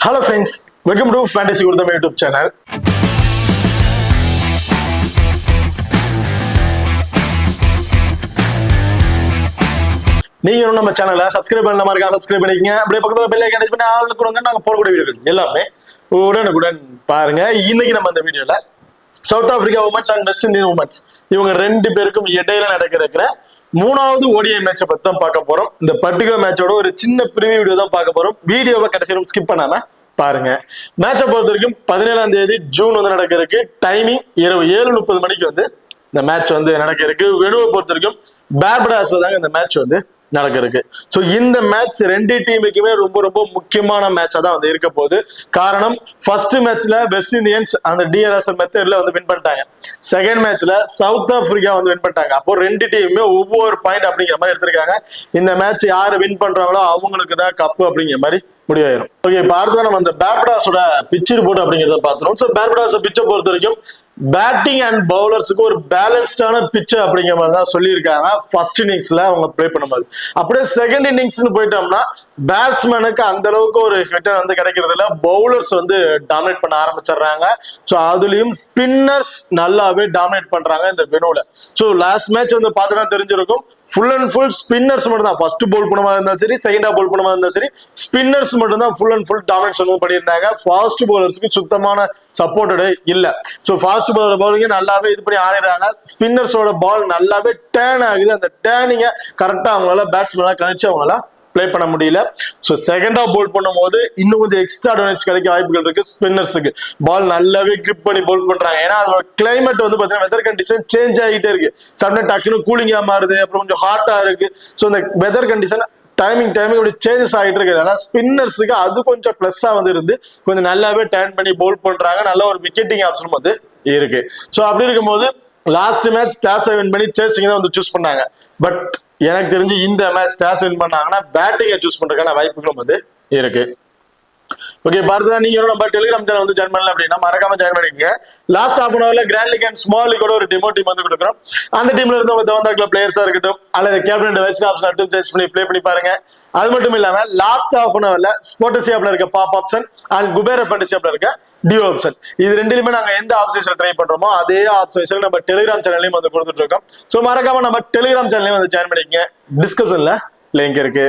Hello friends, welcome to Fantasy Gurudam YouTube channel. நீங்க நம்ம சேனலை சப்ஸ்கிரைப் பண்ண மாதிரி சப்ஸ்கிரைப் பண்ணிக்கங்க. அப்படியே பக்கத்துல பெல் ஐகான் கிளிக் பண்ணி ஆல் கொடுங்க. நாங்க போடக்கூடிய வீடியோஸ் எல்லாமே உடனுக்குடன் பாருங்க. இன்னைக்கு நம்ம இந்த வீடியோல south Africa women's and west Indies women's இவங்க ரெண்டு பேருக்கும் இடையில நடக்கிற மூணாவது ஓடிஐ மேட்சை பத்தி தான் பார்க்க போறோம். இந்த பர்டிகுலர் மேட்சோட ஒரு சின்ன ப்ரிவியூ வீடியோ தான் பார்க்க போறோம். வீடியோவை கடைசியிலும் ஸ்கிப் பண்ணாம பாருங்க. மேட்சை பொறுத்த வரைக்கும் 17ஆம் தேதி ஜூன் நடக்க இருக்கு. டைமிங் இரவு 7:30 மணிக்கு இந்த மேட்ச் நடக்க இருக்கு. வெனுவை பொறுத்த வரைக்கும் பார்படாஸ்ல தாங்க இந்த மேட்ச் நடக்க இருக்கு. சோ இந்த மேட்ச் ரெண்டு டீமுக்குமே ரொம்ப ரொம்ப முக்கியமான மேட்சா தான் இருக்க போகுது. காரணம் ஃபர்ஸ்ட் மேட்ச்ல வெஸ்ட் இண்டியன்ஸ் அந்த டிஆர்எஸ்எல் மெத்தட்ல வின் பண்ணிட்டாங்க. செகண்ட் மேட்ச்ல சவுத் ஆப்பிரிக்கா வின் பண்ணிட்டாங்க. அப்போ ரெண்டு டீமுமே ஒவ்வொரு பாயிண்ட் அப்படிங்கிற மாதிரி எடுத்திருக்காங்க. இந்த மேட்ச் யாரு வின் பண்றாங்களோ அவங்களுக்கு தான் கப்பு அப்படிங்கிற மாதிரி முடிவாயிரும். ஓகே, இப்ப அடுத்து நம்ம அந்த பார்படாஸோட பிச் ரிப்போர்ட் அப்படிங்கிறத பாத்துறோம். சோ பார்படாஸ் பிச்சை பொறுத்த வரைக்கும் பேட்டிங் அண்ட் பவுலர்ஸுக்கு ஒரு பேலன்ஸ்டான பிச் அப்படிங்கிற மாதிரி தான் சொல்லியிருக்காங்க. ஃபர்ஸ்ட் இன்னிங்ஸ்ல அவங்க பிளே பண்ணும்போது அப்படியே செகண்ட் இன்னிங்ஸ் போயிட்டோம்னா பேட்ஸ்மேனுக்கு அந்த அளவுக்கு ஒரு ஹிட் கிடைக்கிறது இல்ல. பவுலர்ஸ் டாமினேட் பண்ண ஆரம்பிச்சிடுறாங்க. ஸோ அதுலயும் ஸ்பின்னர்ஸ் நல்லாவே டாமினேட் பண்றாங்க இந்த வெனோல. ஸோ லாஸ்ட் மேட்ச் பார்த்தோன்னா தெரிஞ்சிருக்கும். ஃபுல் அண்ட் ஃபுல் ஸ்பின்னர்ஸ் மட்டும் தான் ஃபர்ஸ்ட் போல் பண்ணமா இருந்தாலும் சரி, செகண்டா போல் பண்ணமா இருந்தாலும் சரி, ஸ்பின்னர்ஸ் மட்டும் தான் ஃபுல் அண்ட் ஃபுல் டாமினேஷன் பண்ணியிருந்தாங்க. ஃபாஸ்ட் பவுலர்ஸ்க்கு சுத்தமான சப்போர்ட்டடே இல்ல. ஸோ ஃபாஸ்ட் பவுலர் பவுலிங்க நல்லாவே இது பண்ணி ஆடிடுறாங்க. ஸ்பின்னர்ஸோட பால் நல்லாவே டேர்ன் ஆகுது. அந்த டேர்னிங்க கரெக்டா அவங்களால பேட்ஸ்மேனா கணிச்சு அவங்களால பிளே பண்ண முடியல. ஸோ செகண்டா போல் பண்ணும்போது இன்னும் கொஞ்சம் எக்ஸ்ட்ரா அட்வான்டேஜ் கிடைக்க வாய்ப்புகள் இருக்கு. ஸ்பின்னர்ஸுக்கு பால் நல்லாவே கிரிப் பண்ணி போல் பண்றாங்க. ஏன்னா அதோட கிளைமேட் பாத்தீங்கன்னா வெதர் கண்டிஷன் சேஞ்ச் ஆகிட்டே இருக்கு. சம்டைம் டக்குன்னு கூலிங்கா மாறுது, அப்புறம் கொஞ்சம் ஹாட்டா இருக்கு. ஸோ இந்த வெதர் கண்டிஷன் டைமிங் அப்படி சேஞ்சஸ் ஆகிட்டு இருக்கிறதுனால ஸ்பின்னர்ஸுக்கு அது கொஞ்சம் பிளஸ்ஸா இருந்து கொஞ்சம் நல்லாவே டர்ன் பண்ணி போல் பண்றாங்க. நல்ல ஒரு விக்கெட்டிங் ஆப்ஷனும் இருக்கு. ஸோ அப்படி இருக்கும்போது லாஸ்ட் மேட்ச் டாஸ் வின் பண்ணி சேசிங் தான் சூஸ் பண்ணாங்க. பட் எனக்கு தெரிஞ்சு இந்த மேட்ச் டாஸ் வின் பண்ணாங்கன்னா பேட்டிங்கை சூஸ் பண்றதுக்கான வாய்ப்புகளும் இருக்கு. ஓகே, பார்த்தா நீங்க நம்ம டெலிகிராம் சேனல் ஜாயின் பண்ணல அப்படின்னா மறக்காம ஜாயின் பண்ணிக்கங்க. லாஸ்ட் ஹாஃப் அன் ஹவர்ல கிராண்ட் லீக் அண்ட் ஸ்மால் லீக்கோட ஒரு டெமோ டீம் கொடுக்குறோம். அந்த டீம்ல இருந்து உங்க தவந்தாக்குள்ள பிளேயர்ஸா இருக்கட்டும் அல்லது கேப்டன் வைஸ் ஆப்ஷன் மட்டும் டெஸ்ட் பண்ணி ப்ளே பண்ணி பாருங்க. அது மட்டும் இல்லாம லாஸ்ட் ஹாஃப் அன் ஹவர்ல ஸ்போர்ட்ஸ் ஆப்ல இருக்க பாப் ஆப்ஷன் அண்ட் குபேர ஃபேண்டசி ஆப்ல இருக்க டியோ ஆப்ஷன், இது ரெண்டுலயுமே நாங்க எந்த ஆப்ஷன்ஸ்ல ட்ரை பண்றோமோ அதே ஆப்ஷன்ஸ்ல நம்ம டெலிகிராம் சேனல்லையும் கொடுத்துட்டு இருக்கோம். சோ மறக்காம நம்ம டெலிகிராம் சேனல்லையும் ஜாயின் பண்ணிக்கங்க. டிஸ்கிரிப்ஷன்ல லிங்க் இருக்கு.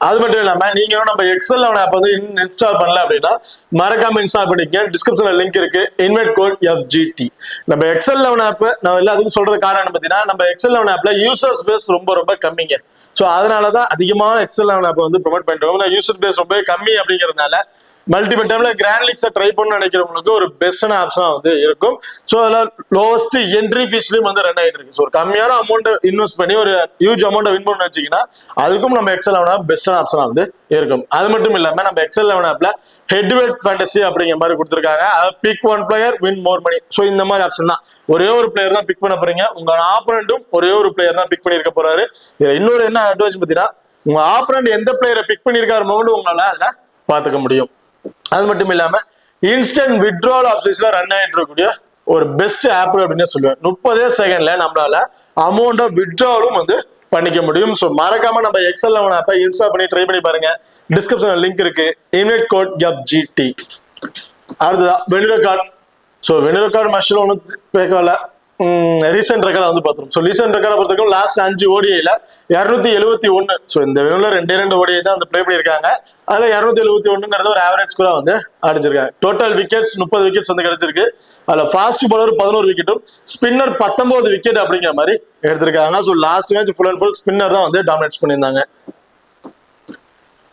அது மட்டும் இல்லாம நீங்க நம்ம எக்ஸல் ஆப் இன்ஸ்டால் பண்ணல அப்படின்னா மறக்காம இன்ஸ்டால் பண்ணிக்க. டிஸ்கிரிப்ஷன்ல லிங்க் இருக்கு. Invite code FGT. நம்ம எக்ஸல் ஆப் நான் எல்லாத்துக்கும் சொல்ற காரணம் பாத்தீங்கன்னா நம்ம எக்ஸல் ஆப்ல யூசர்ஸ் பேஸ் ரொம்ப ரொம்ப கம்மிங்க. சோ அதனாலதான் அதிகமான எக்ஸல் ஆப் ப்ரொமோட் பண்றோம். யூசர் பேஸ் ரொம்ப கம்மி அப்படிங்கறதுனால மல்டிபிள் டைம்ல கிராண்ட் லீக்ஸை ட்ரை பண்ண நினைக்கிறவங்களுக்கு ஒரு பெஸ்டான ஆப்ஷனா இருக்கும். ஸோ அதில் லோவஸ்ட் என்ட்ரி ஃபீஸ்லயும் ரன் ஆகிட்டு இருக்கு. ஸோ ஒரு கம்மியான அமௌண்ட் இன்வெஸ்ட் பண்ணி ஒரு ஹியூஜ் அமௌண்ட் வின் பண்ண வச்சீங்கன்னா அதுக்கும் நம்ம எக்ஸல் ஆப் பெஸ்டான ஆப்ஷனா இருக்கும். அது மட்டும் இல்லாம நம்ம எக்ஸல் ஆப்ல ஹெட்வெட் ஃபேண்டசி அப்படிங்கிற மாதிரி கொடுத்துருக்காங்க. பிக் ஒன் பிளேயர் வின் மோர் மணி. ஸோ இந்த மாதிரி ஆப்ஷன் தான். ஒரே ஒரு பிளேயர் தான் பிக் பண்ண போறீங்க. உங்க ஆப்பரண்டும் ஒரே ஒரு பிளேயர் தான் பிக் பண்ணிருக்க போறாரு. இன்னொரு என்ன அட்வான்டேஜ் பார்த்தீங்கன்னா உங்க ஆப்பரண்ட் எந்த பிளேயரை பிக் பண்ணிருக்காரு உங்களால அதுல பாத்துக்க முடியும். அது மட்டும் இல்லாம இன்ஸ்டன்ட் வித்ட்ராவல் ஆப்ஷன்ஸ்ல ரன் ஆகிட்டு இருக்கக்கூடிய ஒரு பெஸ்ட் ஆப் அப்படின்னு சொல்லுவேன். 30 செகண்ட்ல நம்மளால அமௌண்ட் வித்ட்ராவலும் பண்ணிக்க முடியும். ஸோ மறக்காம நம்ம எக்ஸல் ஆப்பை இன்ஸ்டால் பண்ணி ட்ரை பண்ணி பாருங்க. டிஸ்கிரிப்ஷன்ல லிங்க் இருக்கு. Invite code FGT. அடுத்ததா வெனிரோகார்ட். ஸோ வெனிரோகார்ட் மஷில் ஒன்றும் பேக்கல ரீசெண்ட் ரெக்கார்டை பார்த்துரும். ஸோ ரீசெண்ட் ரெக்கார்டை பொறுத்தவரைக்கும் லாஸ்ட் 5 ஓடிஐல 271. ஸோ இந்த வெனில 2 ஓடிஐ தான் பிளே பண்ணியிருக்காங்க. அதுல 271 ஒரு ஆவரேஜ் கூட அடிச்சிருக்காங்க. டோட்டல் விக்கெட்ஸ் 30 விக்கெட்ஸ் கிடைச்சிருக்கு. அதுல ஃபாஸ்ட் பவுலர் 11 விக்கெட்டும் ஸ்பின்னர் 19 விக்கெட் அப்படிங்கிற மாதிரி எடுத்திருக்காங்க. So last match full and full spinner தான் டாமினேட் பண்ணியிருந்தாங்க.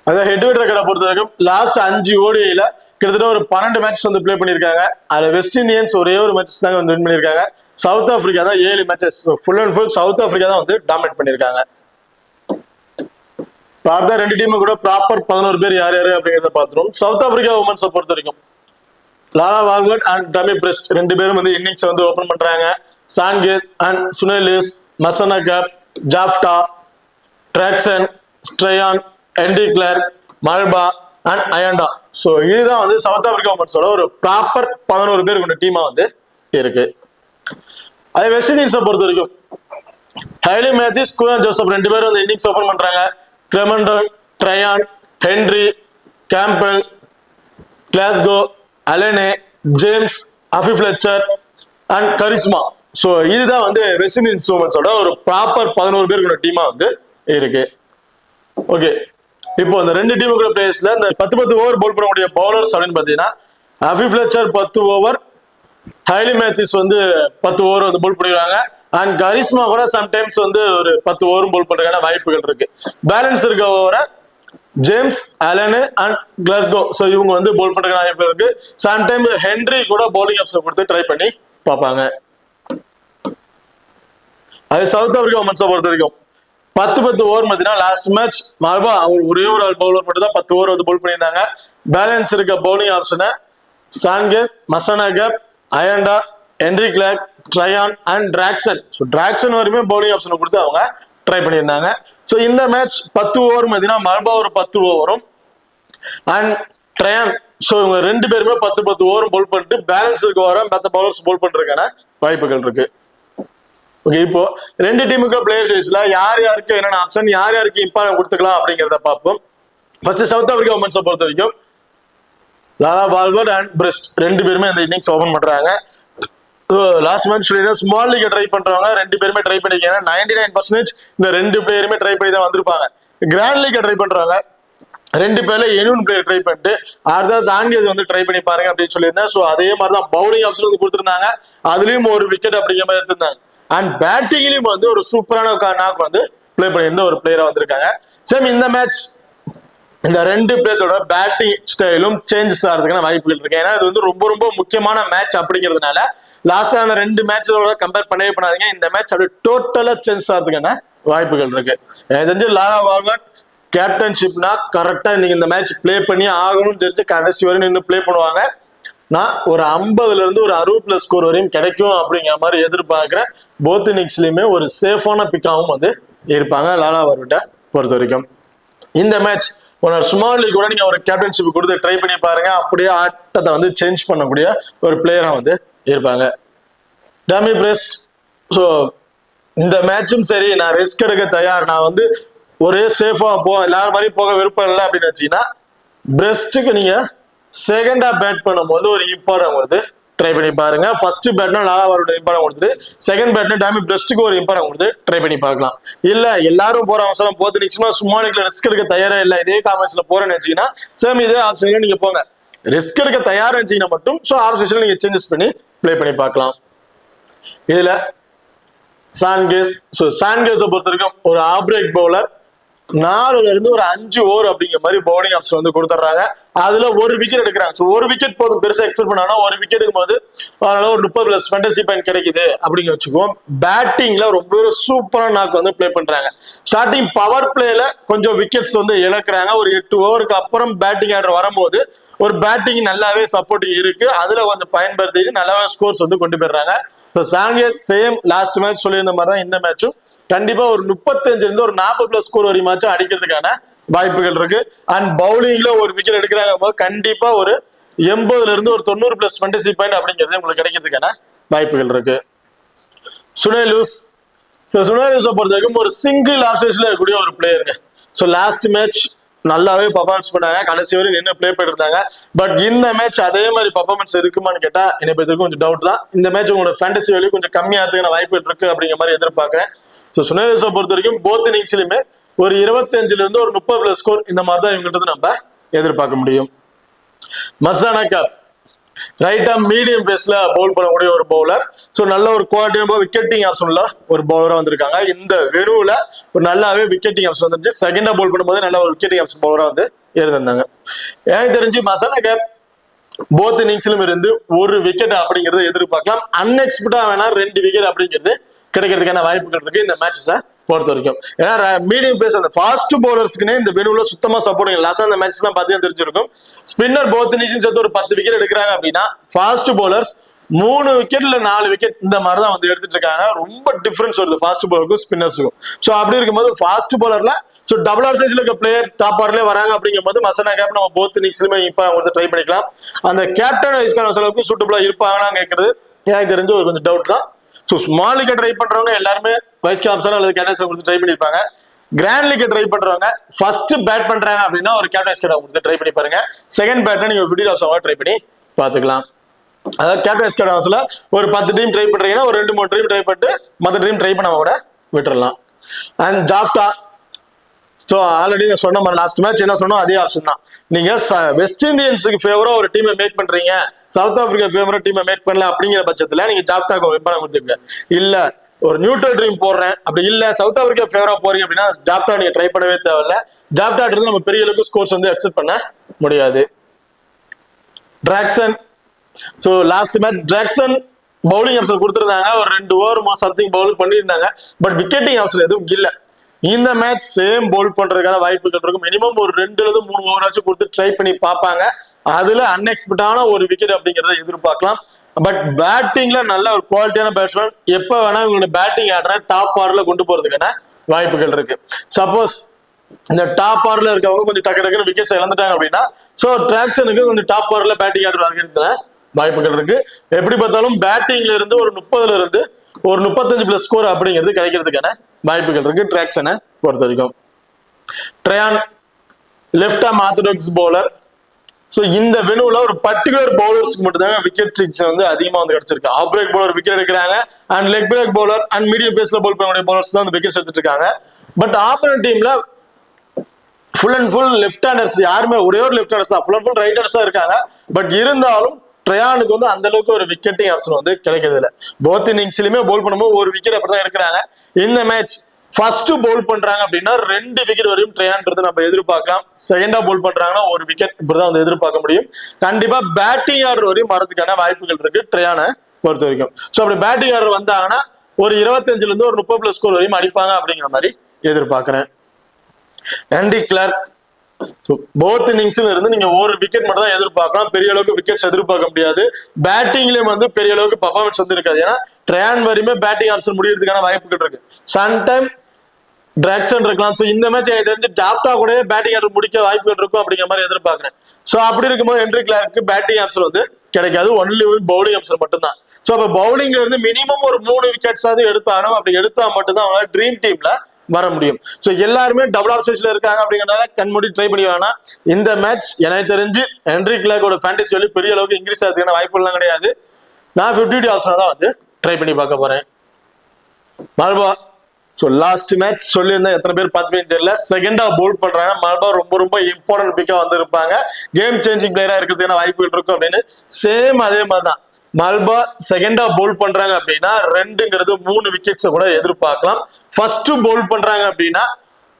அதாவது ஹெட்வெட் ரெக்கார்டை பொறுத்த வரைக்கும் லாஸ்ட் 5 ஓடிஐல கிட்டத்தட்ட ஒரு 12 மேட்ச் பிளே பண்ணியிருக்காங்க. அதுல வெஸ்ட் இண்டியன்ஸ் ஒரே ஒரு மேட்ச் தான் வின் பண்ணியிருக்காங்க. சவுத் ஆப்பிரிக்கா தான் 7 matches. Full and full south Africa தான் டாமினேட் பண்ணியிருக்காங்க. பார்த்தா ரெண்டு டீமும் கூட ப்ராப்பர் 11 பேர் யார் யாரு அப்படிங்கிறத பார்த்துரும். சவுத் ஆப்பிரிக்கா உமன்ஸை பொறுத்த வரைக்கும் Laura Wolvaardt and Tazmin Brits 2 பேரும் இன்னிங்ஸ் ஓபன் பண்றாங்க. சான்கேத் and Sune Luus, Marizanne Kapp, Jafta, Dercksen, Tryon, de Klerk, Mlaba and Ayanda. So இதுதான் சவுத் ஆப்பிரிக்கா உமன்ஸோட ஒரு ப்ராப்பர் 11 பேர் கொண்ட டீமா இருக்கு. அதே வெஸ்ட் இண்டீஸை பொறுத்த வரைக்கும் ஹைலி மேத்யூஸ், குயான் ஜோசப் 2 பேரும் இன்னிங்ஸ் ஓபன் பண்றாங்க. கிரெமண்டன், ட்ரையான், Henry, Campbelle, Glasgow, Alleyne, James, Afy Fletcher and Karishma. So இதுதான் வந்து வெஸ்ட் இண்டீஸ் உமன்ஸோட ஒரு ப்ராப்பர் 11 பேருக்கு டீமா வந்து இருக்கு. ஓகே, இப்போ இந்த ரெண்டு டீமுக்குள்ள பிளேயர்ஸ்ல இந்த 10 ஓவர் போல் பண்ணக்கூடிய பவுலர்ஸ் அப்படின்னு பாத்தீங்கன்னா அஃபி ஃபிளெச்சர் 10 ஓவர், ஹைலி மேத்யூஸ் வந்து 10 ஓவர் வந்து போல் பண்ணிடுவாங்க. அண்ட் கரிஸ்மா கூட சம்டைம்ஸ் வந்து ஒரு 10 ஓவரும் போல் பண்றதுக்கான வாய்ப்புகள் இருக்கு. பேலன்ஸ் இருக்க ஓவரை ஜேம்ஸ், அலனு அண்ட் கிளாஸ்கோ, ஸோ இவங்க வந்து போல் பண்றதுக்கான வாய்ப்பு இருக்கு. சம்டைம் ஹென்ரி கூட பவுலிங் ஆப்ஷன் கொடுத்து ட்ரை பண்ணி பார்ப்பாங்க. அது சவுத் ஆப்பிரிக்கா உமன்ஸை பொறுத்த வரைக்கும் 10 ஓவர் பார்த்தீங்கன்னா லாஸ்ட் மேட்ச் மார்பா அவர் ஒரே ஒரு ஆள் பவுலர் மட்டும் தான் 10 ஓவர் வந்து போல் பண்ணியிருந்தாங்க. பேலன்ஸ் இருக்க பவுலிங் ஆப்ஷனை சான்கேஸ், Marizanne Kapp, Ayanda, Henry Klerk, Tryon and Dercksen. So Dercksen வரையுமே பவுலிங் ஆப்ஷனை கொடுத்து அவங்க ட்ரை பண்ணியிருந்தாங்க. ஸோ இந்த மேட்ச் 10 ஓவர் பார்த்தீங்கன்னா மல்பா ஒரு 10 ஓவரும் அண்ட் ட்ரையான், ஸோ இவங்க ரெண்டு பேருமே 10 ஓவரும் போல் பண்ணிட்டு பேலன்ஸ் இருக்க ஓவரை மற்ற பவுலர்ஸ் போல் பண்றதுக்கான வாய்ப்புகள் இருக்கு. ஓகே, இப்போ ரெண்டு டீமுக்கு பிளேயர் சைஸ்ல யார் யாருக்கு என்னென்ன ஆப்ஷன், யார் யாருக்கு இம்பார்ட்டன் கொடுத்துக்கலாம் அப்படிங்கிறத பார்ப்போம். ஃபர்ஸ்ட் சவுத் ஆப்பிரிக்கா உமன்ஸை பொறுத்த வரைக்கும் லாலா வால்வர் அண்ட் பிரெஸ்ட் ரெண்டு பேருமே இந்த இன்னிங்ஸ் ஓபன் பண்றாங்க. Last match small league try பண்றவங்க ரெண்டு பேருமே ட்ரை பண்ணிருக்காங்க. 99% இந்த ரெண்டு பிளேயருமே ட்ரை பண்ணி தான் வந்திருப்பாங்க. கிராண்ட் லீக் ட்ரை பண்றாங்க ரெண்டு பேர்ல எனுவன் பிளேயர் ட்ரை பண்ணிட்டு அடுத்த சான்கேஸ் வந்து ட்ரை பண்ணி பாருங்க அப்படின்னு சொல்லியிருந்தேன். ஸோ அதே மாதிரி தான் பவுலிங் ஆப்ஷன் வந்து கொடுத்துருந்தாங்க. அதுலயும் ஒரு விக்கெட் அப்படிங்கிற மாதிரி எடுத்திருந்தாங்க. அண்ட் பேட்டிங்லயும் வந்து ஒரு சூப்பரான நாக் வந்து பிளே பண்ணியிருந்த ஒரு பிளேயரா வந்திருக்காங்க. சேம் இந்த மேட்ச் இந்த ரெண்டு பேர்த்தோட பேட்டிங் ஸ்டைலும் சேஞ்சஸ் ஆகிறதுக்கான வாய்ப்புகள் இருக்கு. ஏன்னா இது வந்து ரொம்ப ரொம்ப முக்கியமான மேட்ச் அப்படிங்கிறதுனால லாஸ்டா அந்த ரெண்டு மேட்சோட கம்பேர் பண்ணவே பண்ணாதீங்க. இந்த மேட்ச் அப்படி டோட்டலா சேஞ்ச் ஆகிறதுக்கான வாய்ப்புகள் இருக்கு. எனக்கு தெரிஞ்சு லாலா வால்வர் கேப்டன்ஷிப்னா கரெக்டா இன்னைக்கு இந்த மேட்ச் பிளே பண்ணி ஆகணும்னு தெரிஞ்சு கடைசி வரையும் நின்று பிளே பண்ணுவாங்க. நான் ஒரு 50ல இருந்து ஒரு 60+ ஸ்கோர் வரையும் கிடைக்கும் அப்படிங்கிற மாதிரி எதிர்பார்க்கிறேன். போத் இன்னிங்ஸ்லயுமே ஒரு சேஃபான பிக்காவும் வந்து இருப்பாங்க லாலா வால்வர்ட்ட பொறுத்த வரைக்கும். இந்த மேட்ச் ஒரு ஸ்மால் லீக் கூட நீங்க ஒரு கேப்டன்ஷிப் கொடுத்து ட்ரை பண்ணி பாருங்க. அப்படியே ஆட்டத்தை வந்து சேஞ்ச் பண்ணக்கூடிய ஒரு பிளேயரா வந்து இருப்பாங்க. டாமி பிரெஸ்ட், ஸோ இந்த மேட்சும் சரி நான் ரிஸ்க் எடுக்க தயார், நான் வந்து ஒரே சேஃபா எல்லாரும் மாதிரி போக விருப்பம் இல்லை அப்படின்னு வச்சீங்கன்னா பிரெஸ்ட்டுக்கு நீங்க செகண்டா பேட் பண்ணும்போது ஒரு இம்பார்ட்டன் கொடுத்து ட்ரை பண்ணி பாருங்க. ஃபர்ஸ்ட் பேட்னா லாலாவாரோட இம்பார்ட்டன் கொடுத்துட்டு செகண்ட் பேட்னா டாமி பிரெஸ்ட்டுக்கு ஒரு இம்பார்ட்டன் கொடுத்து ட்ரை பண்ணி பார்க்கலாம். இல்ல எல்லாரும் போற அவசரம் போது நிச்சயமா சும்மா ரிஸ்க் எடுக்க தயாரா இல்லை இதே காம்பினேஷன்ல போறேன்னு வச்சீங்கன்னா சேம் இதே ஆப்ஷன்ல நீங்க போங்க. ரிஸ்க் எடுக்க தயாரா இருந்துச்சீங்கன்னா மட்டும் ஸோ ஆப்ஷன் நீங்க சேஞ்சஸ் பண்ணி பிளே பண்ணி பார்க்கலாம். இதுல சான்கேஸ், ஸோ சான்கேஸை பொறுத்த வரைக்கும் ஒரு ஆஃப் பிரேக் பவுலர் 4ல இருந்து ஒரு 5 ஓவர் அப்படிங்கிற மாதிரி பவுலிங் ஆப்ஷன் வந்து கொடுத்துட்றாங்க. அதுல ஒரு விக்கெட் எடுக்கிறாங்க. ஸோ ஒரு விக்கெட் போதும், பெருசா எக்ஸ்பெக்ட் பண்ணா ஒரு விக்கெட்டுக்கு போது அதனால ஒரு 30+ ஃபேண்டசி பாயிண்ட் கிடைக்குது அப்படிங்க வச்சுக்குவோம். பேட்டிங்ல ரொம்ப சூப்பரான நாக்கு வந்து பிளே பண்றாங்க. ஸ்டார்டிங் பவர் பிளேல கொஞ்சம் விக்கெட்ஸ் வந்து இழக்கிறாங்க. ஒரு 8 ஓவருக்கு அப்புறம் பேட்டிங் ஆர்டர் வரும்போது ஒரு பேட்டிங் நல்லாவே சப்போர்ட்டிங் இருக்கு. அதுல கொஞ்சம் பயன்படுத்திட்டு நல்லாவே ஸ்கோர்ஸ் வந்து கொண்டு போயிடுறாங்க. சாங்கேஸ் சேம் லாஸ்ட் மேட்ச் சொல்லியிருந்த மாதிரி தான் இந்த மேட்சும் கண்டிப்பா ஒரு 35 இருந்து ஒரு 40+ ஸ்கோர் வரையும் அடிக்கிறதுக்கான வாய்ப்புகள் இருக்கு. அண்ட் பவுலிங்ல ஒரு விக்கெட் எடுக்கிறாங்க போது கண்டிப்பா ஒரு 80ல இருந்து ஒரு 90+ ஃபேண்டசி பாயிண்ட் அப்படிங்கிறது உங்களுக்கு கிடைக்கிறதுக்கான வாய்ப்புகள் இருக்கு. சுனேலூஸ், சுனேலூஸை பொறுத்த வரைக்கும் ஒரு சிங்கிள் ஆப்ஷன்ஸ்ல இருக்கக்கூடிய ஒரு பிளேயருங்க. ஸோ லாஸ்ட் மேட்ச் நல்லாவே பர்ஃபார்மன்ஸ் பண்ணாங்க, கடைசி வரை நின்று பிளே பண்ணிட்டு இருந்தாங்க. பட் இந்த மேட்ச் அதே மாதிரி பர்ஃபார்மன்ஸ் இருக்குமான்னு கேட்டா என்னை பத்தி கொஞ்சம் டவுட் தான். இந்த மேட்ச் உங்களோட ஃபேண்டசி வேல்யூ கொஞ்சம் கம்மியா இருக்கிறதுக்கான வாய்ப்புகள் இருக்கு அப்படிங்கிற மாதிரி எதிர்பார்க்கிறேன். ஸோ சுனேலூஸை பொறுத்த வரைக்கும் போத் இன்னிங்ஸ்லயுமே ஒரு 25ல இருந்து ஒரு 30+ ஸ்கோர் இந்த மாதிரி தான் இவங்கள்ட்ட நம்ம எதிர்பார்க்க முடியும். மசானகப் ரைட்டா மீடியம் பேஸ்ல பவுல் பண்ணக்கூடிய ஒரு பவுலர். ஸோ நல்ல ஒரு குவாலிட்டியான விக்கெட்டிங் ஆப்ஷன்ல ஒரு பவுலரா வந்திருக்காங்க. இந்த வெனுவுல ஒரு நல்லாவே விக்கெட்டிங் ஆப்ஷன் வந்துருச்சு. செகண்டா பவுல் பண்ணும்போது நல்ல ஒரு விக்கெட்டிங் ஆப்ஷன் பவுலரா வந்து இருந்திருந்தாங்க. எனக்கு தெரிஞ்சு மசானகப் போத் இன்னிங்ஸ்லும் இருந்து ஒரு விக்கெட் அப்படிங்கறத எதிர்பார்க்கலாம். அன்எக்ஸ்பெக்டா வேணா 2 விக்கெட் அப்படிங்கிறது கிடைக்கிறதுக்கான வாய்ப்புகள் இருக்கு இந்த மேட்சஸை பொறுத்த வரைக்கும். ஏன்னா மீடியம் பேஸ் அந்த ஃபாஸ்ட் பவுலர்ஸ்க்குனே இந்த வெனுவுல சுத்தமா சப்போர்ட். லாஸ்ட் அந்த மேட்ச் எல்லாம் பாத்தீங்கன்னா தெரிஞ்சிருக்கும். ஸ்பின்னர் போத் இன்னிங்ஸ் சேர்த்து ஒரு 10 விக்கெட் எடுக்கிறாங்க அப்படின்னா ஃபாஸ்ட் பவுலர்ஸ் 3 விக்கெட் இல்ல 4 விக்கெட் இந்த மாதிரி தான் வந்து எடுத்துட்டு இருக்காங்க. ரொம்ப டிஃபரன்ஸ் வருது ஃபாஸ்ட் பவுலருக்கும் ஸ்பின்னர்ஸுக்கும். ஸோ அப்படி இருக்கும்போது ஃபாஸ்ட் பவுலர்ல ஸோ டபுள் ஆர்சேஜ்ல இருக்க பிளேயர் டாப் ஆர்லயே வராங்க அப்படிங்கும் போது மசனகப் நம்ம போத் இன்னிங்ஸ்லயுமே இப்ப அவங்க ட்ரை பண்ணிக்கலாம். அந்த கேப்டன் வைஸ்கான அளவுக்கு சூட்டபிளா இருப்பாங்கன்னு கேட்கறது எனக்கு தெரிஞ்சு ஒரு கொஞ்சம் டவுட் தான். ஸோ ஸ்மால் விக்கெட் ட்ரை பண்றவங்க எல்லாருமே வைஸ் கேப்டன் அல்லது கேப்டன் கொடுத்து ட்ரை பண்ணிருப்பாங்க. கிராண்ட் லீக் ட்ரை பண்றவங்க ஃபர்ஸ்ட் பேட் பண்றாங்க அப்படின்னா ஒரு கேப்டன் ஸ்கேட் கொடுத்து ட்ரை பண்ணி பாருங்க. செகண்ட் பேட்னா நீங்க 50 டாஸ் ட்ரை பண்ணி பாத்துக்கலாம். அதாவது கேப்டன் ஸ்கேட் ஹவுஸ்ல ஒரு 10 டீம் ட்ரை பண்றீங்கன்னா ஒரு 2-3 டீம் ட்ரை பண்ணிட்டு மற்ற டீம் ட்ரை பண்ணாம கூட விட்டுறலாம். அண்ட் ஜாப்டா, ஸோ ஆல்ரெடி நான் சொன்ன மாதிரி லாஸ்ட் மேட்ச் என்ன சொன்னோம் அதே ஆப்ஷன் தான். நீங்க வெஸ்ட் இண்டியன்ஸுக்கு ஃபேவரா ஒரு டீமை மேக் பண்றீங்க, சவுத் ஆப்பிரிக்கா ஃபேவரா டீமை மேக் பண்ணல அப்படிங்கிற பட்சத்துல நீங்க ஜாப்டாக்கு இம்பார்ட்டன் கொடுத்துருங்க. இல்ல ஒரு நியூட்ரல் டீம் போடுறேன் அப்படி இல்ல சவுத் ஆப்பிரிக்கா ஃபேவரா போறீங்க அப்படின்னா ஜாப்டா நீங்க ட்ரை பண்ணவே தேவையில்ல. ஜாப்டா இருந்து நம்ம பெரிய அளவுக்கு ஸ்கோர்ஸ் வந்து அக்செப்ட் பண்ண முடியாது. Traction, so last match traction bowling option கொடுத்துருந்தாங்க, ஒரு 2 ஓவர் சம்திங் பவுல் பண்ணியிருந்தாங்க. பட் விக்கெட்டிங் ஆப்ஷன் எதுவும் இல்லை. இந்த மேட்ச் சேம் பவுல் பண்றதுக்கான வாய்ப்புகள் இருக்கும். மினிமம் ஒரு 2-3 ஓவராச்சும் கொடுத்து ட்ரை பண்ணி பார்ப்பாங்க. அதுல அன்எக்ஸ்பெக்டான ஒரு விக்கெட் அப்படிங்கறத எதிர்பார்க்கலாம். பட் பேட்டிங்ல நல்ல ஒரு குவாலிட்டியான பேட்ஸ்மேன் எப்ப வேணா இவங்களோட பேட்டிங் ஆடுற டாப் ஆர்டர்ல கொண்டு போறதுக்கான வாய்ப்புகள் இருக்கு. சப்போஸ் இந்த டாப் ஆர்டர்ல இருக்கவங்க கொஞ்சம் டக்கு டக்குன்னு விக்கெட்ஸ் இழந்துட்டாங்க அப்படின்னா சோ டிராக்சனுக்கு கொஞ்சம் டாப் ஆர்டர்ல பேட்டிங் ஆடுற வாய்ப்புகள் இருக்கு. எப்படி பார்த்தாலும் பேட்டிங்ல இருந்து ஒரு 30ல இருந்து ஒரு 35+ ஸ்கோர் அப்படிங்கிறது கிடைக்கிறதுக்கான வாய்ப்புகள் இருக்கு டிராக்சனை பொறுத்த வரைக்கும். Tryon left arm orthodox bowler. So இந்த வெனுல ஒரு பர்டிகுலர் பவுலர்ஸ்க்கு மட்டும் தான் விக்கெட் சிக்ஸ் வந்து அதிகமா வந்து கிடைச்சிருக்கு. ஆஃப் பிரேக் பவுலர் விக்கெட் எடுக்கிறாங்க and leg break bowler and medium பேஸ்ல பவுல் பண்ணக்கூடிய பவுலர்ஸ் தான் விக்கெட் எடுத்துட்டு இருக்காங்க. பட் ஆப்போனன்ட் டீம்ல full and full left handers யாருமே ஒரே ஒரு லெஃப்ட் ஹேண்டர்ஸ் தான், full and full right handers தான் இருக்காங்க. பட் இருந்தாலும் ட்ரையானுக்கு வந்து அந்த அளவுக்கு ஒரு விக்கெட்டிங் ஆப்ஷன் வந்து கிடைக்கிறது இல்லை. போத் இன்னிங்ஸ்லயுமே பவுல் பண்ணும்போது ஒரு விக்கெட் அப்படிதான் எடுக்கிறாங்க. இந்த மேட்ச் ஃபர்ஸ்ட் பவுல் பண்றாங்க அப்படின்னா 2 விக்கெட் வரையும் ட்ரையான்றது நம்ம எதிர்பார்க்கலாம். செகண்டா பவுல் பண்றாங்கன்னா ஒரு விக்கெட் இப்படிதான் வந்து எதிர்பார்க்க முடியும். கண்டிப்பா பேட்டிங் ஆர்டர் வரையும் வரதுக்கான வாய்ப்புகள் இருக்கு ட்ரையானை பொறுத்த வரைக்கும். ஸோ அப்படி பேட்டிங் ஆர்டர் வந்தாங்கன்னா ஒரு 25ல இருந்து ஒரு 30+ ஸ்கோர் வரையும் அடிப்பாங்க அப்படிங்கிற மாதிரி எதிர்பார்க்கிறேன். ஹென்ரி கிளார்க், போத் இன்னிங்ஸ்ல இருந்து நீங்க ஒரு விக்கெட் மட்டும் தான் எதிர்பார்க்கலாம். பெரிய அளவுக்கு விக்கெட்ஸ் எதிர்பார்க்க முடியாது. பேட்டிங்லயும் வந்து பெரிய அளவுக்கு பர்ஃபார்மன்ஸ் வந்து இருக்காது. ஏன்னா ட்ரையான் வரையுமே பேட்டிங் ஆப்ஷன் முடியறதுக்கான வாய்ப்புகள் இருக்கு. சம்டைம் டிராக்சன் இருக்கலாம். ஸோ இந்த மேட்ச் எனக்கு தெரிஞ்சு ஜாப்டா கூட பேட்டிங் ஆர்டர் முடிக்க வாய்ப்புகள் இருக்கும் அப்படிங்கிற மாதிரி எதிர்பார்க்கிறேன். ஸோ அப்படி இருக்கும்போது ஹென்ரி கிளார்க்கு பேட்டிங் ஆப்ஷன் வந்து கிடைக்காது. ஒன்லி பவுலிங் ஆப்ஷன் மட்டும் தான். ஸோ அப்ப பவுலிங்ல இருந்து மினிமம் ஒரு 3 விக்கெட்ஸ் ஆகுது எடுத்தாலும் அப்படி எடுத்தா மட்டும் தான் அவங்களால ட்ரீம் டீம்ல வர முடியும். சோ எல்லாருமே டபுள் ஆஃப் ஸ்டேஜ்ல இருக்காங்க அப்படிங்கறதால கண்மூடி ட்ரை பண்ணி வேணாம். இந்த மேட்ச் எனக்கு தெரிஞ்சு ஹென்ரி கிளார்க்கோட ஃபேண்டசி வேல்யூ பெரிய அளவுக்கு இன்க்ரீஸ் ஆகிறதுக்கான வாய்ப்பு எல்லாம் கிடையாது. நான் 50 ஆப்ஷன் தான் வந்து ட்ரை பண்ணி பார்க்க போறேன். மல்பா, சோ லாஸ்ட் மேட்ச் சொல்லியிருந்தேன், எத்தனை பேர் பார்த்துமே தெரியல. செகண்டா பவுல் பண்றாங்க. மல்பா ரொம்ப ரொம்ப இம்பார்ட்டன்ட் பிக்கா வந்து இருப்பாங்க, கேம் சேஞ்சிங் பிளேயரா இருக்கிறதுக்கான வாய்ப்புகள் இருக்கும் அப்படின்னு. சேம் அதே மாதிரிதான் மல்பா செகண்டா பவுல் பண்றாங்க அப்படின்னா 2ங்கிறது 3 விக்கெட்ஸ் கூட எதிர்பார்க்கலாம். ஃபர்ஸ்ட் பவுல் பண்றாங்க அப்படின்னா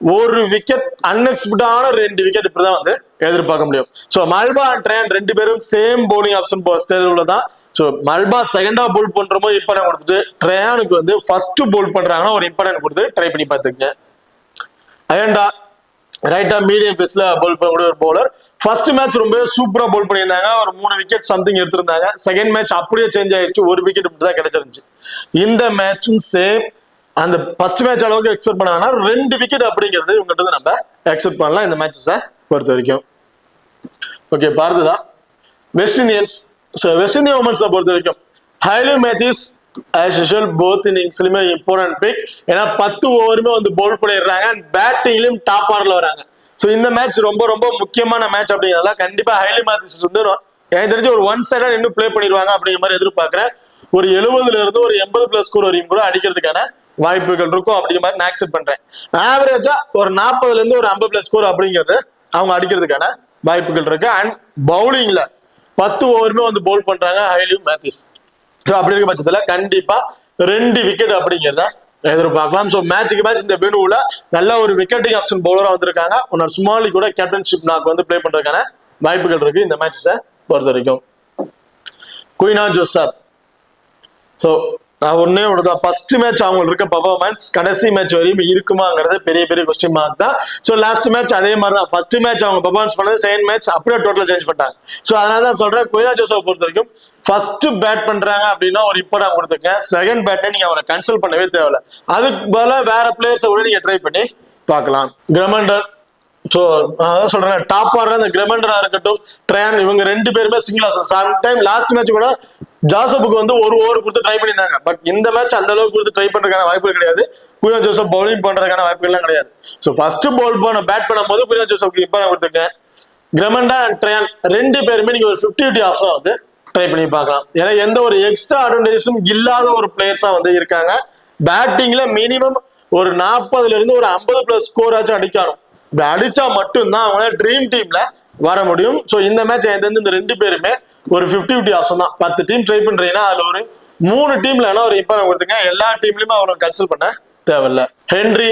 ஒரு விக்கெட், அன்எக்ஸ்பெக்டான 2 விக்கெட் இப்படிதான் வந்து எதிர்பார்க்க முடியும். சோ மல்பா அண்ட் ட்ரையான் 2 பேரும் சேம் பவுலிங் ஆப்ஷன் ஸ்டைல் தான். சோ மல்பா செகண்டா பவுல் பண்றப்போ இம்பார்ட்டன்ட் கொடுத்துட்டு ட்ரையானுக்கு வந்து ஃபர்ஸ்ட் பவுல் பண்றாங்கன்னா ஒரு இம்பார்ட்டன்ட் கொடுத்து ட்ரை பண்ணி பார்த்துக்கங்க. அயண்டா ரைட்டா மீடியம் பேஸ்ல பவுல் பண்ணக்கூடிய ஒரு பவுலர். ஃபர்ஸ்ட் மேட்ச் ரொம்ப சூப்பரா பவுல் பண்ணியிருந்தாங்க, ஒரு 3 விக்கெட் சம்திங் எடுத்திருந்தாங்க. செகண்ட் மேட்ச் அப்படியே சேஞ்ச் ஆயிடுச்சு, ஒரு விக்கெட் மட்டும் தான் கிடைச்சிருந்துச்சு. இந்த மேட்சும் சேம் அந்த ஃபர்ஸ்ட் மேட்ச் அளவுக்கு எக்ஸ்பெக்ட் பண்ணாங்கன்னா 2 விக்கெட் அப்படிங்கிறது இவங்ககிட்ட நம்ம எக்ஸ்பெக்ட் பண்ணலாம் இந்த மேட்சஸை பொறுத்த வரைக்கும். ஓகே, பாரதா வெஸ்ட் இண்டியன்ஸ். வெஸ்ட் இண்டியன் உமன்ஸை பொறுத்த வரைக்கும் Hayley Matthews as usual both இன்னிங்ஸ்லயுமே இம்பார்ட்டன்ட் பிக். ஏன்னா 10 ஓவருமே வந்து பவுல் பண்ணிடுறாங்க, பேட்டிங்லயும் டாப் ஆர்டர்ல வராங்க. சோ இந்த மேட்ச் ரொம்ப ரொம்ப முக்கியமான மேட்ச் அப்படிங்கிறதால கண்டிப்பா ஹைலி மேத்யூஸ் வந்து எனக்கு தெரிஞ்சு ஒரு 1 சைடா இன்னும் பிளே பண்ணிடுவாங்க அப்படிங்கிற மாதிரி எதிர்பார்க்கிறேன். ஒரு 70ல இருந்து ஒரு 80+ ஸ்கோர் வரையும் கூட அடிக்கிறதுக்கான வாய்ப்புகள் இருக்கும் அப்படிங்கிற மாதிரி நான் அக்செப்ட் பண்றேன். ஆவரேஜா ஒரு 40ல இருந்து ஒரு 50+ ஸ்கோர் அப்படிங்கிறது அவங்க அடிக்கிறதுக்கான வாய்ப்புகள் இருக்கு. அண்ட் பவுலிங்ல 10 ஓவருமே வந்து பவுல் பண்றாங்க ஹைலி மேத்யூஸ். அப்படி இருக்க பட்சத்துல கண்டிப்பா 2 விக்கெட் அப்படிங்கிறத எதிர்பார்க்கலாம். சோ மேட்சுக்கு மேட்ச் இந்த வெனுல நல்ல ஒரு விக்கெட்டிங் ஆப்ஷன் பவுலரா வந்திருக்காங்க. உன்னோட சுமாலி கூட கேப்டன்ஷிப் நாக்கு வந்து பிளே பண்றதுக்கான வாய்ப்புகள் இருக்கு இந்த மேட்சஸை பொறுத்த வரைக்கும். குயினா ஜோசப், சோ நான் ஒன்னே ஒண்ணுதான், ஃபர்ஸ்ட் மேட்ச் அவங்க இருக்க பர்ஃபார்மன்ஸ் கடைசி மேட்ச் வரையும் இருக்குமாங்கிறது பெரிய பெரிய கொஸ்டின் மார்க் தான். சோ லாஸ்ட் மேட்ச் அதே மாதிரி தான், ஃபர்ஸ்ட் மேட்ச் அவங்க பர்ஃபார்மன்ஸ் பண்ணது, செகண்ட் மேட்ச் அப்படியே டோட்டலா சேஞ்ச் பண்ணிட்டாங்க. சோ அதனால தான் சொல்றேன், குயினா ஜோசப் பொறுத்த வரைக்கும் ஃபர்ஸ்ட் பேட் பண்றாங்க அப்படின்னா ஒரு இம்பார்ட்டன்ட் கொடுத்துருக்கேன். செகண்ட் பேட்டை நீங்க அவரை கன்சல்ட் பண்ணவே தேவையில்ல, அதுக்கு பதிலா வேற பிளேயர்ஸை கூட நீங்க ட்ரை பண்ணி பார்க்கலாம். கிரமண்டர், சோ அதான் சொல்றேன், டாப் ஆடுற அந்த கிரமண்டரா இருக்கட்டும் ட்ரையான், இவங்க 2 பேருமே single option. Sometime last match கூட ஜாசப்புக்கு வந்து ஒரு ஓவர் கொடுத்து ட்ரை பண்ணியிருந்தாங்க. பட் இந்த மேட்ச் அந்த அளவுக்கு கொடுத்து ட்ரை பண்றதுக்கான வாய்ப்பு கிடையாது. குயினோ ஜோசப் பவுலிங் பண்றதுக்கான வாய்ப்புகள்லாம் கிடையாது. ஸோ ஃபர்ஸ்ட் பேட் பண்ணும்போது குயினோ ஜோசப்க்கு இப்போ கொடுத்துருக்கேன். கிரமண்டா அண்ட் ட்ரையான் 2 பேருமே நீங்க ஒரு 50-50 ஆப்ஷன் வந்து ட்ரை பண்ணி பார்க்கலாம். ஏன்னா எந்த ஒரு எக்ஸ்ட்ரா அட்வான்டேஜும் இல்லாத ஒரு பிளேயர்ஸா வந்து இருக்காங்க. பேட்டிங்ல மினிமம் ஒரு 40ல இருந்து ஒரு 50+ ஸ்கோர் ஆச்சும் அடிக்கணும். இப்படி அடிச்சா மட்டும்தான் அவங்கள ட்ரீம் டீம்ல வர முடியும். ஸோ இந்த மேட்ச் இந்த 2 பேருமே ஒரு 50-50 ஆப்ஷன் தான். 10 டீம் ட்ரை பண்றீங்கன்னா அதுல ஒரு 3 டீம்ல வேணா ஒரு இம்பார்ட்டன் கொடுத்துங்க. எல்லா டீம்லயுமே அவரை கன்சல்ட் பண்ண தேவையில்ல. ஹென்றி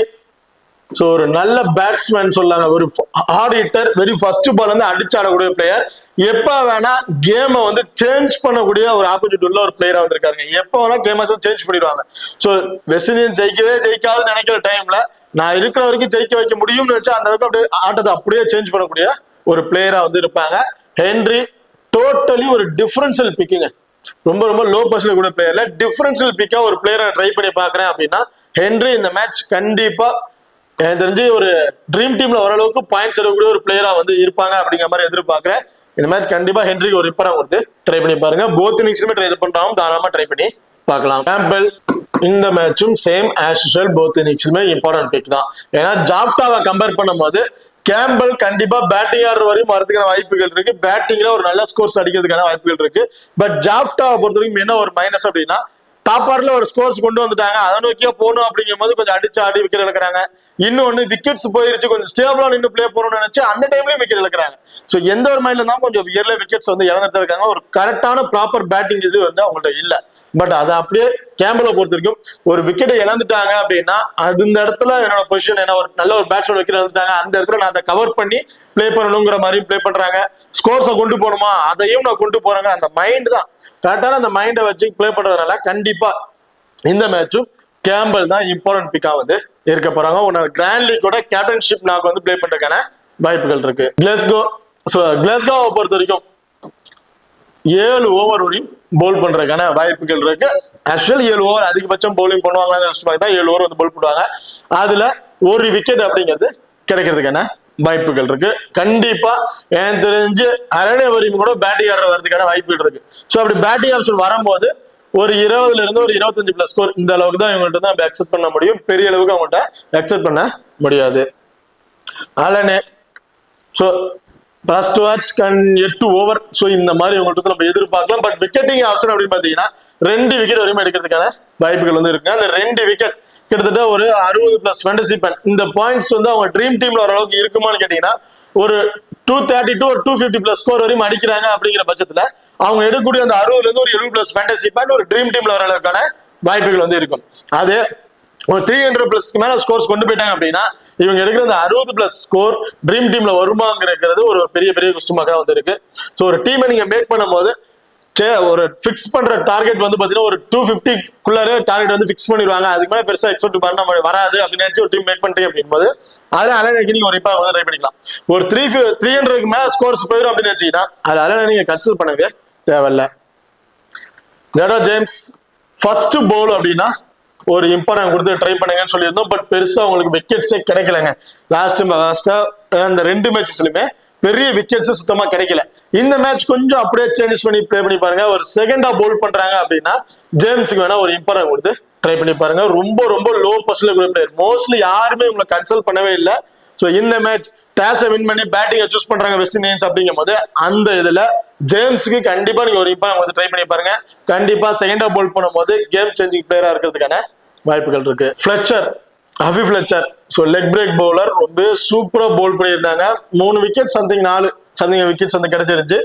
ஸோ ஒரு நல்ல பேட்ஸ்மேன் சொல்லாங்க, ஒரு hard hitter, very first ball வந்து அடிச்சு ஆடக்கூடிய பிளேயர். எப்ப வேணா கேமை வந்து சேஞ்ச் பண்ணக்கூடிய ஒரு ஆப்பர்ச்சுனிட்டி உள்ள ஒரு பிளேயரா வந்திருக்காங்க. எப்ப வேணா கேமை சேஞ்ச் பண்ணிடுவாங்க. ஸோ வெஸ்ட் இண்டீஸ் ஜெயிக்காதுன்னு நினைக்கிற டைம்ல நான் இருக்கிற வரைக்கும் ஜெயிக்க வைக்க முடியும்னு வச்சு அந்த அளவுக்கு அப்படியே ஆட்டத்தை அப்படியே சேஞ்ச் பண்ணக்கூடிய ஒரு பிளேயரா வந்து இருப்பாங்க. ஹென்றி டோட்டலி ஒரு டிஃபரன்ஷியல் பிக்குங்க. ரொம்ப ரொம்ப லோ பர்சன்ட் கூட பிளேயர்ல டிஃபரன்ஷியல் பிக்கா ஒரு பிளேயரை ட்ரை பண்ணி பாக்குறேன் அப்படின்னா ஹென்றி இந்த மேட்ச் கண்டிப்பா எனக்கு தெரிஞ்சு ஒரு ட்ரீம் டீம்ல ஓரளவுக்கு பாயிண்ட்ஸ் எடுக்கக்கூடிய ஒரு பிளேயரா வந்து இருப்பாங்க அப்படிங்கிற மாதிரி எதிர்பார்க்கிறேன். இந்த மேட்ச் கண்டிப்பா ஹென்ரிக்கு ஒரு இம்பார்ட்டன் கொடுத்து ட்ரை பண்ணி பாருங்க. போத் இன்னிங்ஸுமே ட்ரை பண்றாங்க, தாராளமா ட்ரை பண்ணி பார்க்கலாம். கேம்பல் இந்த மேட்சும் சேம் ஆஸ் யூசுவல், போத் இன்னிங்ஸுமே இம்பார்ட்டன்ட் பிக் தான். ஏன்னா ஜாப்டாவை கம்பேர் பண்ணும்போது கேம்பல் கண்டிப்பா பேட்டிங் ஆடுற வரையும் வரதுக்கான வாய்ப்புகள் இருக்கு. பேட்டிங்ல ஒரு நல்ல ஸ்கோர்ஸ் அடிக்கிறதுக்கான வாய்ப்புகள் இருக்கு. பட் ஜாப்டாவை பொறுத்த வரைக்கும் என்ன ஒரு மைனஸ் அப்படின்னா டாப் ஆர்டர்ல ஒரு ஸ்கோர்ஸ் கொண்டு வந்துட்டாங்க, அதை நோக்கியா போகணும் அப்படிங்கும் போது கொஞ்சம் அடிச்சு ஆடி விக்கெட் இழக்கிறாங்க. இன்னொன்னு விக்கெட்ஸ் போயிருச்சு, கொஞ்சம் ஸ்டேபிளா நின்று பிளே போறோம்னு நினைச்சு அந்த டைம்லயும் விக்கெட் இழக்கிறாங்க. ஸோ எந்த ஒரு மைண்ட்ல தான் கொஞ்சம் இயர்ல விக்கெட்ஸ் வந்து இழந்துட்டு இருக்காங்க. ஒரு கரெக்டான ப்ராப்பர் பேட்டிங் இது வந்து அவங்கள்ட்ட இல்ல. பட் அதை அப்படியே கேம்பலை பொறுத்த வரைக்கும் ஒரு விக்கெட்டை இழந்துட்டாங்க அப்படின்னா அது இந்த இடத்துல என்னோட பொசிஷன் என்ன, ஒரு நல்ல ஒரு பேட்ஸ்மேன் விக்கெட் இழந்துட்டாங்க, அந்த இடத்துல நான் அதை கவர் பண்ணி பிளே பண்ணணுங்கிற மாதிரி பிளே பண்றாங்க. ஸ்கோர்ஸை கொண்டு போகணுமா அதையும் நான் கொண்டு போறாங்க. அந்த மைண்ட் தான் கரெக்டான அந்த மைண்டை வச்சு பிளே பண்றதுனால கண்டிப்பா இந்த மேட்சும் கேம்பல் தான் இம்பார்ட்டன்ட் பிக்கா வந்து இருக்க போறாங்க. ஒரு கிராண்ட் லீக்கோட கேப்டன்ஷிப் நாக்கு வந்து பிளே பண்றதுக்கான வாய்ப்புகள் இருக்கு. கிளாஸ்கோவை பொறுத்த வரைக்கும் 7 ஓவர் வரையும் பவுல் பண்றதுக்கான வாய்ப்புகள் இருக்கு. ஆக்சுவல் 7 ஓவர் அதிகபட்சம் பவுலிங் பண்ணுவாங்க, 7 ஓவர் வந்து பவுல் பண்ணுவாங்க. அதுல ஒரு விக்கெட் அப்படிங்கிறது கிடைக்கிறதுக்கான வாய்ப்புகள் இருக்கு. கண்டிப்பா எனக்கு தெரிஞ்சு அரணை வரையும் கூட பேட்டிங் ஆடுற வரதுக்கான வாய்ப்புகள் இருக்கு. ஸோ அப்படி பேட்டிங் ஆப்ஷன் வரும்போது ஒரு 20ல இருந்து ஒரு 25+ ஸ்கோர் இந்த அளவுக்கு தான் இவங்கள்ட்ட தான் அக்செப்ட் பண்ண முடியும். பெரிய அளவுக்கு அவங்கள்ட்ட அக்செப்ட் பண்ண முடியாது. Alleyne so first watch 8 over. So இந்த மாதிரி உங்கள்கிட்ட நம்ம எதிர்பார்க்கலாம். பட் விக்கெட்டிங் ஆப்ஷன் அப்படின்னு பாத்தீங்கன்னா 2 விக்கெட் வரையும் எடுக்கிறதுக்கான வாய்ப்புகள் வந்து இருக்கு. அந்த 2 விக்கெட் கிட்டத்தட்ட ஒரு 60+ ஃபேண்டசி பாயிண்ட். இந்த பாயிண்ட்ஸ் வந்து அவங்க ட்ரீம் டீம்ல ஓரளவுக்கு இருக்குமான்னு கேட்டீங்கன்னா ஒரு 232 ஒரு 250+ ஸ்கோர் வரையும் அடிக்கிறாங்க. அப்படிங்கிற பட்சத்துல அவங்க எடுக்கக்கூடிய அந்த 60ல இருந்து ஒரு 70+ ஃபேண்டசி பாயிண்ட் ஒரு ட்ரீம் டீம்ல வர அளவுக்கான வாய்ப்புகள் வந்து இருக்கும். அது ஒரு 300+ மேல ஸ்கோர்ஸ் கொண்டு போயிட்டாங்க அப்படின்னா இவங்க எடுக்கிற அந்த 60+ ஸ்கோர் ட்ரீம் டீம்ல வருமாங்கிறது ஒரு பெரிய கொஸ்டின் மார்க்கா வந்து இருக்கு. ஸோ ஒரு டீமை நீங்க மேக் பண்ணும்போது ஒரு பிக்ஸ் பண்ற டார்கெட் வந்து பாத்தீங்கன்னா ஒரு 250 டார்கெட் வந்து பிக்ஸ் பண்ணிடுவாங்க. அதுக்கு மேல பெருசா எக்ஸ்பெக்ட் பண்ண வராது அப்படின்னு ஒரு டீம் மேக் பண்றீங்க அப்படிங்கும்போது அதனால நீங்க ஒரு இப்போ வந்து ட்ரை பண்ணிக்கலாம். ஒரு 300க்கு மேல ஸ்கோர்ஸ் போயிடும் அப்படின்னு வச்சீங்கன்னா அதனால நீங்க கன்சிடர் பண்ணுங்க தேவையில்ல. ஜடோ ஜேம்ஸ் ஃபர்ஸ்ட் பவுல் அப்படின்னா ஒரு இம்பார்ட்டன் கொடுத்து ட்ரை பண்ணுங்கன்னு சொல்லியிருந்தோம். பட் பெருசா உங்களுக்கு விக்கெட்ஸே கிடைக்கலங்க. லாஸ்டா அந்த 2 மேட்சஸ்லயுமே பெரிய விக்கெட்ஸ் சுத்தமா கிடைக்கல. இந்த மேட்ச் கொஞ்சம் அப்படியே சேஞ்சஸ் பண்ணி பிளே பண்ணி பாருங்க. ஒரு செகண்டா பவுல் பண்றாங்க அப்படின்னா ஜேம்ஸுக்கு வேணா ஒரு இம்பார்ட்டன் கொடுத்து ட்ரை பண்ணி பாருங்க. ரொம்ப லோ பர்சன்ட் பிளேயர், மோஸ்ட்லி யாருமே உங்களை கன்சல்ட் பண்ணவே இல்லை. ஸோ இந்த மேட்ச் டாஸை வின் பண்ணி பேட்டிங்கை சூஸ் பண்றாங்க வெஸ்ட் இண்டீஸ் அப்படிங்கும் போது அந்த இதுல ஜேம்ஸுக்கு கண்டிப்பா நீங்க ஒரு இம்பார்ட்டன் வந்து ட்ரை பண்ணி பாருங்க. கண்டிப்பா செகண்டா பவுல் பண்ணும்போது கேம் சேஞ்சிங் பிளேயரா இருக்கிறதுக்கான வாய்ப்புகள் இருக்கு. Afy Fletcher so leg break bowler, ரொம்ப சூப்பரா பவுல் பண்ணியிருந்தாங்க. 3 விக்கெட் சம்திங் 4 விக்கெட்ஸ் வந்து கிடைச்சிருச்சு.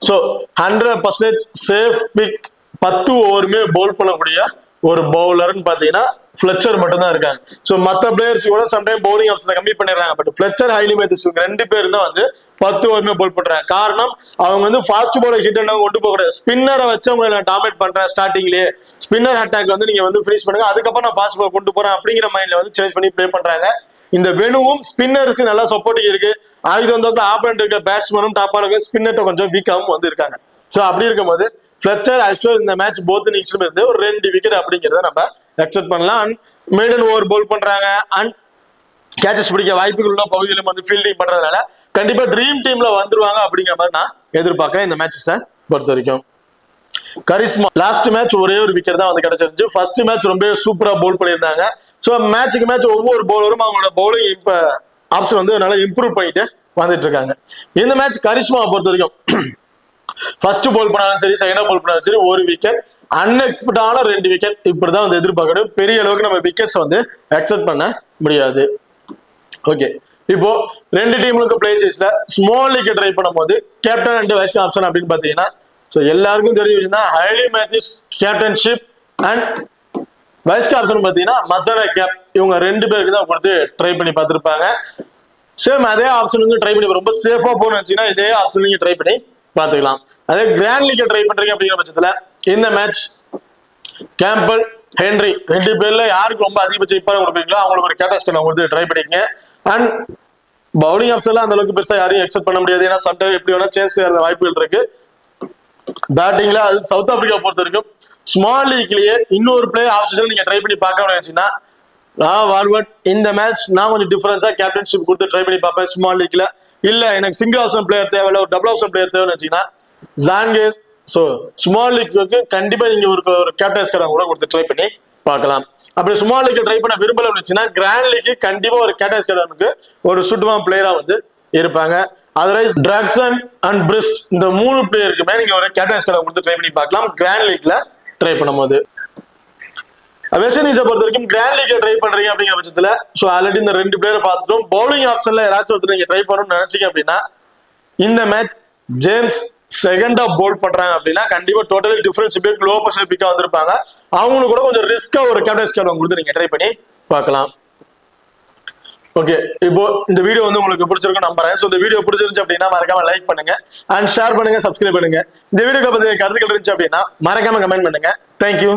So 100% safe pick. 10 ஓவருமே பவுல் பண்ணக்கூடிய ஒரு பவுலர்னு பாத்தீங்கன்னா ஃபிளெச்சர் மட்டும் தான் இருக்காங்க. ஸோ மற்ற பிளேயர்ஸ் கூட சம்டைம் பவுலிங் ஆப்ஷனை கம்மி பண்ணிடுறாங்க. பட் ஃபிளெச்சர் ஹைலி மேத்திஸ் 2 பேர் தான் வந்து 10 ஓவருமே பவுல் பண்றாங்க. காரணம் அவங்க வந்து ஃபாஸ்ட் பவுலர் ஹிட் அண்ட் கொண்டு போகக்கூடாது. ஸ்பின்னரை வச்சு அவங்க நான் டாமினேட் பண்றேன், ஸ்டார்டிங்லேயே ஸ்பின்னர் அட்டாக் வந்து நீங்க வந்து ஃபினிஷ் பண்ணுங்க, அதுக்கப்புறம் நான் ஃபாஸ்ட் பவுலர் கொண்டு போறேன் அப்படிங்கிற மைண்ட்ல வந்து சேஞ்ச் பண்ணி பிளே பண்றாங்க. இந்த வெனுவும் ஸ்பின்னருக்கு நல்லா சப்போர்ட்டிங் இருக்கு. அதுக்கு வந்து ஆப்போனன்ட் இருக்க பேட்ஸ்மேனும் டாப் ஆர்டர் ஸ்பின்னர்ட்ட கொஞ்சம் வீக்காகவும் வந்து இருக்காங்க. ஸோ அப்படி இருக்கும்போது ஃபிளெச்சர் ஆக்சுவல் இந்த மேட்ச் போத் இன்னிங்ஸ்ல இருந்து ஒரு 2 விக்கெட் அப்படிங்கிறத நம்ம எக்ஸ்பெக்ட் பண்ணலாம். அண்ட் மீடன் ஓவர் பவுல் பண்றாங்க அண்ட் கேச்சஸ் பிடிக்க வாய்ப்புகள் உள்ள பகுதியிலும் வந்து ஃபீல்டிங் பண்றதுனால கண்டிப்பா ட்ரீம் டீம்ல வந்துருவாங்க அப்படிங்கிற மாதிரி நான் எதிர்பார்க்கிறேன் இந்த மேட்சஸை பொறுத்த வரைக்கும். கரிஸ்மா லாஸ்ட் மேட்ச் ஒரே ஒரு விக்கெட் தான் வந்து கிடைச்சிருந்துச்சு. ஃபர்ஸ்ட் மேட்ச் ரொம்ப சூப்பரா பவுல் பண்ணியிருந்தாங்க. ஸோ மேட்சுக்கு மேட்ச் ஒவ்வொரு பவுலரும் அவங்களோட பவுலிங் இப்ப ஆப்ஷன் வந்து நல்லா இம்ப்ரூவ் பண்ணிட்டு வந்துட்டு இருக்காங்க. இந்த மேட்ச் கரிஷ்மாவை பொறுத்த வரைக்கும் ஃபர்ஸ்ட் பால் பண்ணாலும் சரி, செகண்டா பால் பண்ணாலும் சரி, ஒரு விக்கெட், அன்எக்ஸ்பெக்டான 2 விக்கெட், இப்படிதான் வந்து எதிர்பார்க்கணும். பெரிய அளவுக்கு நம்ம விக்கெட்ஸ் வந்து அக்செப்ட் பண்ண முடியாது. ஓகே, இப்போ ரெண்டு டீமுக்கு பிளேசஸ்ல ஸ்மால் லீக் ட்ரை பண்ணும்போது கேப்டன் அண்ட் வைஸ் ஆப்ஷன் அப்படின்னு பாத்தீங்கன்னா, ஸோ எல்லாருக்கும் தெரிஞ்ச விஷயம் தான், Hayley Matthews captainship and vice captain பாத்தீங்கன்னா மசாலா கேப், இவங்க 2 பேருக்கு தான் கொடுத்து ட்ரை பண்ணி பார்த்துருப்பாங்க. சேம் அதே ஆப்ஷன் வந்து ட்ரை பண்ணி ரொம்ப சேஃபா போகணும்னு நினைச்சீங்கன்னா இதே ஆப்ஷன் நீங்க ட்ரை பண்ணி பார்த்துக்கலாம். அதே கிராண்ட் லீக் ட்ரை பண்றீங்க அப்படிங்கிற பட்சத்துல இந்த மேட்ச் கேம்பல், ஹென்ரி 2 பேர்ல யாருக்கு ரொம்ப அதிகபட்ச இம்பார்ட்டன் கொடுப்பீங்களோ அவங்களுக்கு ஒரு கேப்டன் கொடுத்து ட்ரை பண்ணிக்கங்க. அண்ட் பவுலிங் ஆப்ஷன்ல அந்த அளவுக்கு பெருசா யாரையும் எக்ஸெப்ட் பண்ண முடியாது. ஏன்னா சம்டைம் எப்படி வேணா சேஞ்ச் செய்யற வாய்ப்புகள் இருக்கு. பேட்டிங்ல அது சவுத் ஆப்பிரிக்கா பொறுத்த வரைக்கும் ஸ்மால் லீக்லயே இன்னொரு பிளேயர் ஆப்ஷன் நீங்க ட்ரை பண்ணி பார்க்கணும்னு நினைச்சீங்கன்னா, இந்த மேட்ச் நான் கொஞ்சம் டிஃபரன்ஸா கேப்டன்ஷிப் கொடுத்து ட்ரை பண்ணி பார்ப்பேன் ஸ்மால் லீக்ல. இல்ல எனக்கு சிங்கிள் ஆப்ஷன் பிளேயர் தேவையில்ல, ஒரு டபுள் ஆப்ஷன் பிளேயர் தேவைன்னு வச்சீங்கன்னா ஜான்கேஸ். ஸோ ஸ்மால் லீக்கு கண்டிப்பா நீங்க ஒரு கேப்டன்ஸ் கூட கொடுத்து ட்ரை பண்ணி பார்க்கலாம். அப்படி ஸ்மால் லீக் ட்ரை பண்ண விரும்பல இருந்துச்சுன்னா கிராண்ட் லீக் கண்டிப்பா ஒரு கேப்டன்ஸ் கடனுக்கு ஒரு சுட்டுவான் பிளேயரா வந்து இருப்பாங்க. அதர்வைஸ் டிராக்சன் அண்ட் பிரிஸ்ட் இந்த 3 பிளேயருக்குமே நீங்க ஒரு கேப்டன்ஸ் கடை கொடுத்து ட்ரை பண்ணி பார்க்கலாம் கிராண்ட் லீக்ல ட்ரை பண்ணும்போது. வெஸ்ட் இண்டீஸை பொறுத்த வரைக்கும் கிராண்ட் லீக் ட்ரை பண்றீங்க அப்படிங்கிற பட்சத்துல ஸோ ஆல்ரெடி இந்த 2 பிளேயரை பார்த்துட்டோம். பவுலிங் ஆப்ஷன்ல யாராச்சும் ஒருத்தர் நீங்க ட்ரை பண்ணணும்னு நினைச்சீங்க அப்படின்னா, இந்த மேட்ச் ஜேம்ஸ் செகண்டா போல்ட் பண்றாங்க அப்படின்னா கண்டிப்பா totally difference pick, low position பிக்கா வந்திருப்பாங்க. அவங்களுக்கு கூட கொஞ்சம் ரிஸ்கா ஒரு கேப்டன்ஸ் கேள்வி கொடுத்து நீங்க ட்ரை பண்ணி பார்க்கலாம். ஓகே, இப்போ இந்த வீடியோ வந்து உங்களுக்கு பிடிச்சிருக்கும் நம்புறேன். ஸோ இந்த வீடியோ பிடிச்சிருந்துச்சு அப்படின்னா மறக்காம லைக் பண்ணுங்க அண்ட் ஷேர் பண்ணுங்க, சப்ஸ்கிரைப் பண்ணுங்க. இந்த வீடியோ பத்தி கருத்துக்கள் இருந்துச்சு அப்படின்னா மறக்காம கமெண்ட் பண்ணுங்க. தேங்க்யூ.